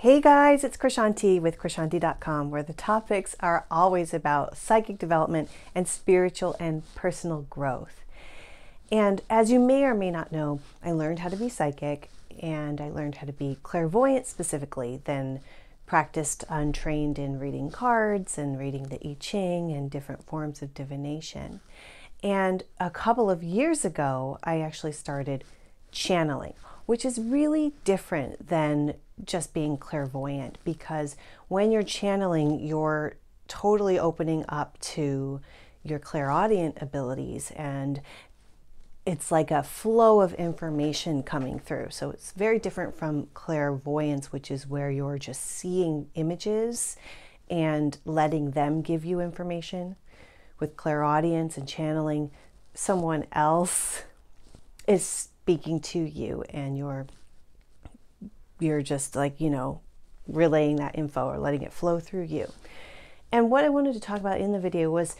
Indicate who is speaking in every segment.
Speaker 1: Hey guys, it's Krishantiw with Krishantiw.com, where the topics are always about psychic development and spiritual and personal growth. And as you may or may not know, I learned how to be psychic and I learned how to be clairvoyant specifically, then practiced untrained in reading cards and reading the I Ching and different forms of divination. And a couple of years ago, I actually started channeling, which is really different than just being clairvoyant, because when you're channeling, you're totally opening up to your clairaudient abilities, and it's like a flow of information coming through. So it's very different from clairvoyance, which is where you're just seeing images and letting them give you information. With clairaudience and channeling, someone else is speaking to you and you're just like, relaying that info or letting it flow through you. And what I wanted to talk about in the video was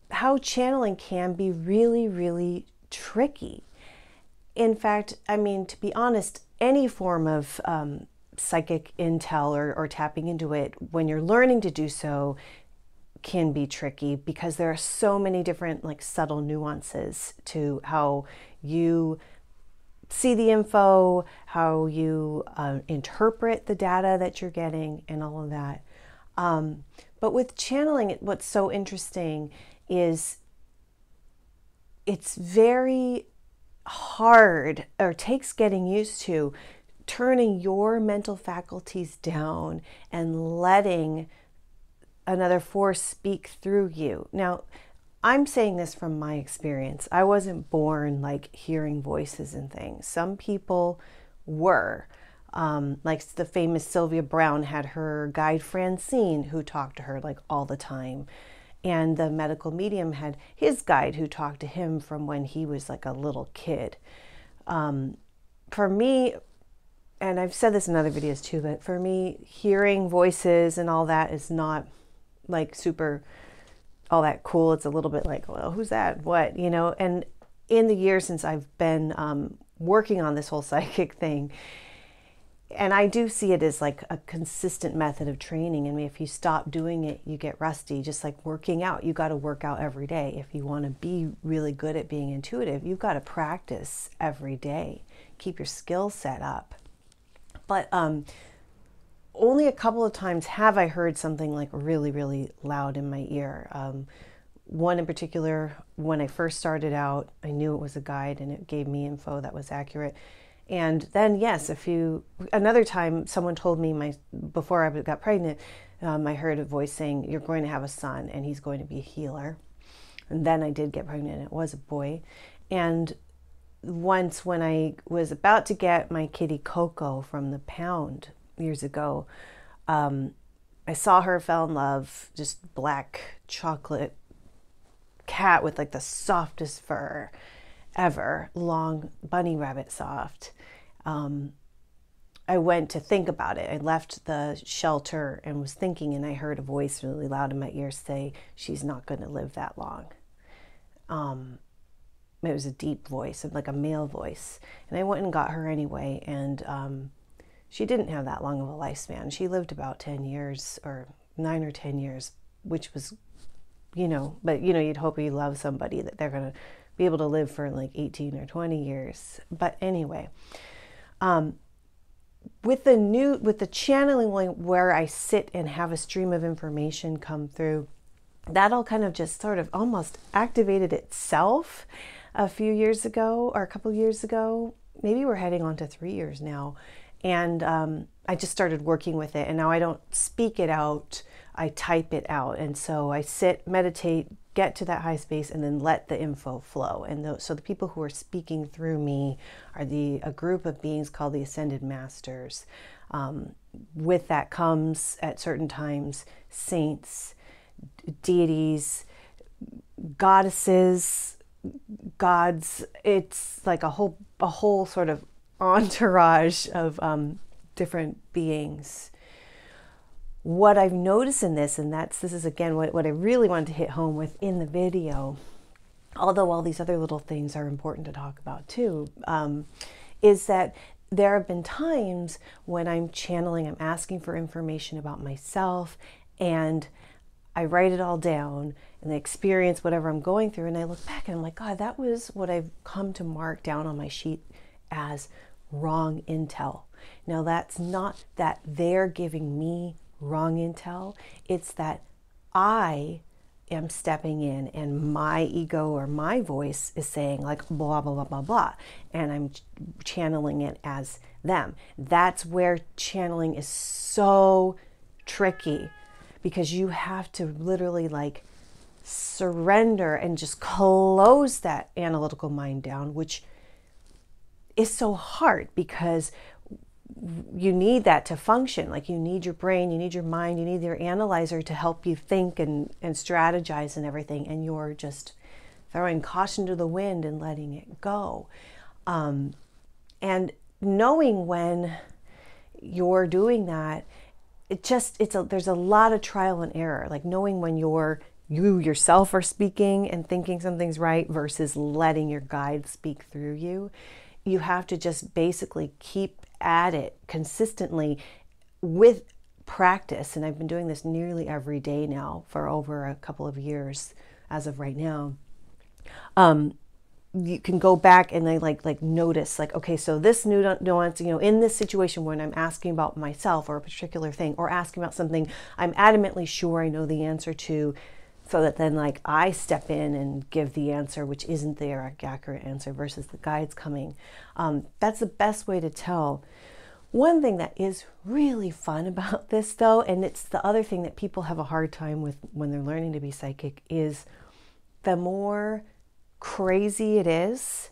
Speaker 1: how channeling can be really, really tricky. In fact, to be honest, any form of psychic intel or tapping into it, when you're learning to do so, can be tricky because there are so many different subtle nuances to how you see the info, how you interpret the data that you're getting, and all of that. But with channeling, what's so interesting is it's very hard, or takes getting used to, turning your mental faculties down and letting another force speak through you. Now, I'm saying this from my experience. I wasn't born hearing voices and things. Some people were. Like the famous Sylvia Browne had her guide Francine who talked to her all the time. And the medical medium had his guide who talked to him from when he was a little kid. For me, and I've said this in other videos too, but for me, hearing voices and all that is not super all that cool. It's a little bit well, who's that? What? And in the years since I've been working on this whole psychic thing, and I do see it as a consistent method of training. If you stop doing it, you get rusty. Just like working out, you got to work out every day. If you want to be really good at being intuitive, you've got to practice every day. Keep your skill set up. But only a couple of times have I heard something really, really loud in my ear. One in particular, when I first started out, I knew it was a guide and it gave me info that was accurate. And then, yes, another time someone told me before I got pregnant, I heard a voice saying, "You're going to have a son and he's going to be a healer." And then I did get pregnant and it was a boy. And once when I was about to get my kitty Coco from the pound years ago, I saw her, fell in love, just black chocolate cat with the softest fur ever, long bunny rabbit soft. I went to think about it. I left the shelter and was thinking, and I heard a voice really loud in my ear say, "She's not going to live that long." It was a deep voice, a male voice. And I went and got her anyway, and she didn't have that long of a lifespan. She lived about 10 years, or 9 or 10 years, which was, but you'd hope you love somebody that they're going to be able to live for 18 or 20 years. But anyway, with the channeling, where I sit and have a stream of information come through, that all kind of just sort of almost activated itself a few years ago, or a couple years ago. Maybe we're heading on to 3 years now. And I just started working with it. And now I don't speak it out, I type it out. And so I sit, meditate, get to that high space, and then let the info flow. And so the people who are speaking through me are a group of beings called the Ascended Masters. With that comes, at certain times, saints, deities, goddesses, gods. It's a whole sort of entourage of different beings. What I've noticed in this, and this is again what I really wanted to hit home with in the video, although all these other little things are important to talk about too, is that there have been times when I'm channeling, I'm asking for information about myself, and I write it all down and I experience whatever I'm going through, and I look back and I'm like, God, that was what I've come to mark down on my sheet as wrong intel. Now, that's not that they're giving me wrong intel, it's that I am stepping in and my ego or my voice is saying like blah, blah, blah, blah, blah, and I'm channeling it as them. That's where channeling is so tricky, because you have to literally like surrender and just close that analytical mind down, which is so hard because you need that to function. Like, you need your brain, you need your mind, you need your analyzer to help you think and strategize and everything. And you're just throwing caution to the wind and letting it go. And knowing when you're doing that, there's a lot of trial and error. Like knowing when you yourself are speaking and thinking something's right versus letting your guide speak through you. You have to just basically keep at it consistently with practice. And I've been doing this nearly every day now for over a couple of years as of right now. You can go back and like notice, like, okay, so this new nuance, in this situation when I'm asking about myself or a particular thing, or asking about something I'm adamantly sure I know the answer to, so that then like I step in and give the answer, which isn't the accurate answer, versus the guides coming. That's the best way to tell. One thing that is really fun about this though, and it's the other thing that people have a hard time with when they're learning to be psychic, is the more crazy it is,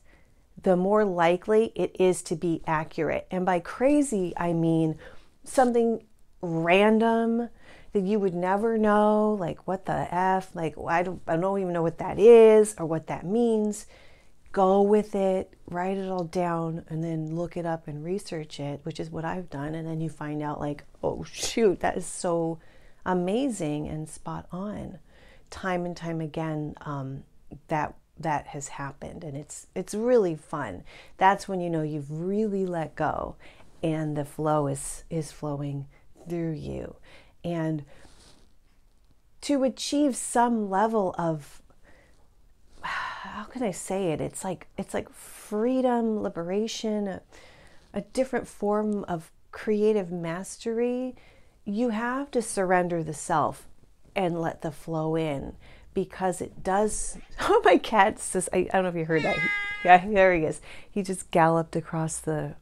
Speaker 1: the more likely it is to be accurate. And by crazy, I mean something random that you would never know, like what the F, like I don't even know what that is or what that means. Go with it, write it all down, and then look it up and research it, which is what I've done. And then you find out like, oh shoot, that is so amazing and spot on. Time and time again, that has happened, and it's really fun. That's when you know you've really let go and the flow is flowing through you. And to achieve some level of, how can I say it? It's like freedom, liberation, a different form of creative mastery. You have to surrender the self and let the flow in, because it does. Oh, my cat's just, I don't know if you heard that. Yeah, there he is. He just galloped across the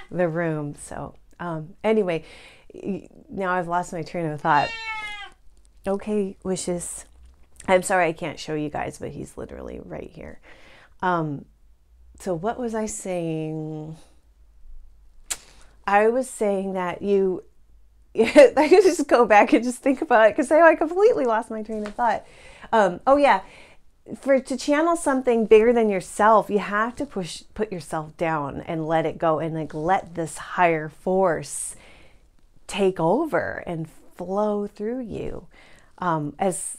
Speaker 1: room. So anyway, now I've lost my train of thought. Okay, Wishes. I'm sorry I can't show you guys, but he's literally right here. So what was I saying? I was saying that I could just go back and just think about it, because I completely lost my train of thought. Oh yeah, to channel something bigger than yourself, you have to put yourself down and let it go, and like let this higher force take over and flow through you, as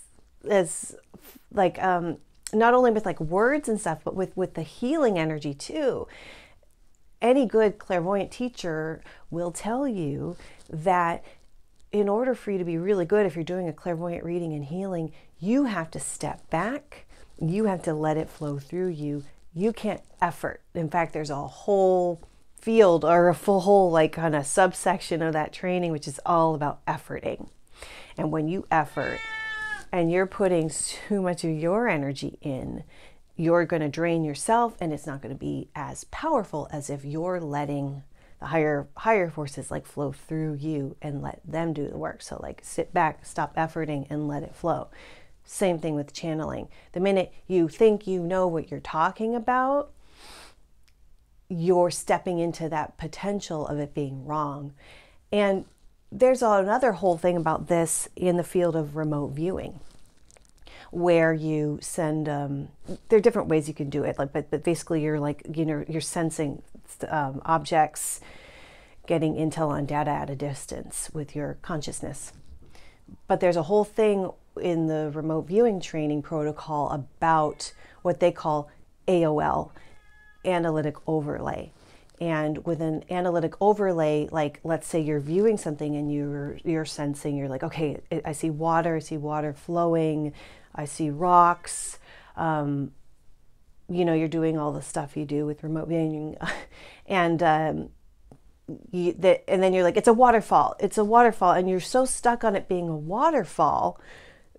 Speaker 1: like not only with like words and stuff, but with the healing energy too. Any good clairvoyant teacher will tell you that in order for you to be really good, if you're doing a clairvoyant reading and healing, you have to step back. You have to let it flow through you. You can't effort. In fact, there's a whole field or a whole like kind of subsection of that training, which is all about efforting. And when you effort and you're putting too much of your energy in, you're going to drain yourself, and it's not going to be as powerful as if you're letting the higher forces like flow through you and let them do the work. So like sit back, stop efforting, and let it flow. Same thing with channeling. The minute you think you know what you're talking about, you're stepping into that potential of it being wrong. And there's another whole thing about this in the field of remote viewing, where you send, there are different ways you can do it, like, but basically you're like, you're sensing objects, getting intel on data at a distance with your consciousness. But there's a whole thing in the remote viewing training protocol about what they call AOL, analytic overlay. And with an analytic overlay, like let's say you're viewing something and you're sensing, you're like, okay, I see water flowing, I see rocks. You know, you're doing all the stuff you do with remote viewing, and and then you're like, it's a waterfall, and you're so stuck on it being a waterfall.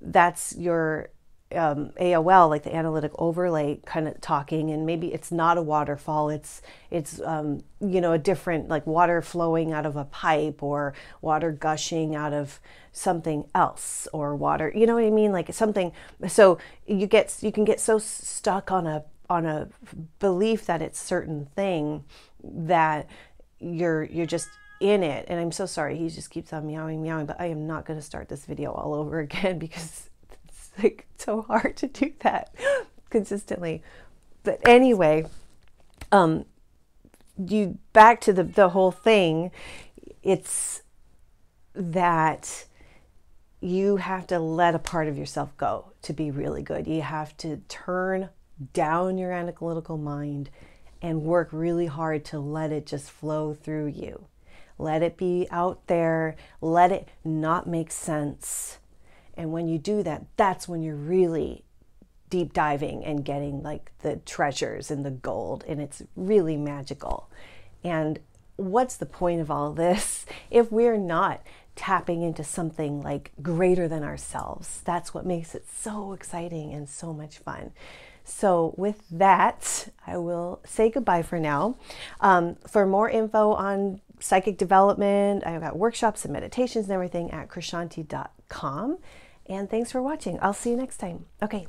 Speaker 1: That's your AOL, like the analytic overlay, kind of talking, and maybe it's not a waterfall. It's you know, a different, like water flowing out of a pipe, or water gushing out of something else, or water, you know what I mean, like something. So you can get so stuck on a belief that it's certain thing that you're just in it. And I'm so sorry, he just keeps on meowing, but I am not going to start this video all over again because it's like so hard to do that consistently. But anyway, you back to the whole thing. It's that you have to let a part of yourself go to be really good. You have to turn down your analytical mind and work really hard to let it just flow through you. Let it be out there. Let it not make sense. And when you do that, that's when you're really deep diving and getting like the treasures and the gold, and it's really magical. And what's the point of all this if we're not tapping into something like greater than ourselves? That's what makes it so exciting and so much fun. So with that, I will say goodbye for now. For more info on psychic development, I've got workshops and meditations and everything at Krishantiw.com. And thanks for watching. I'll see you next time. Okay.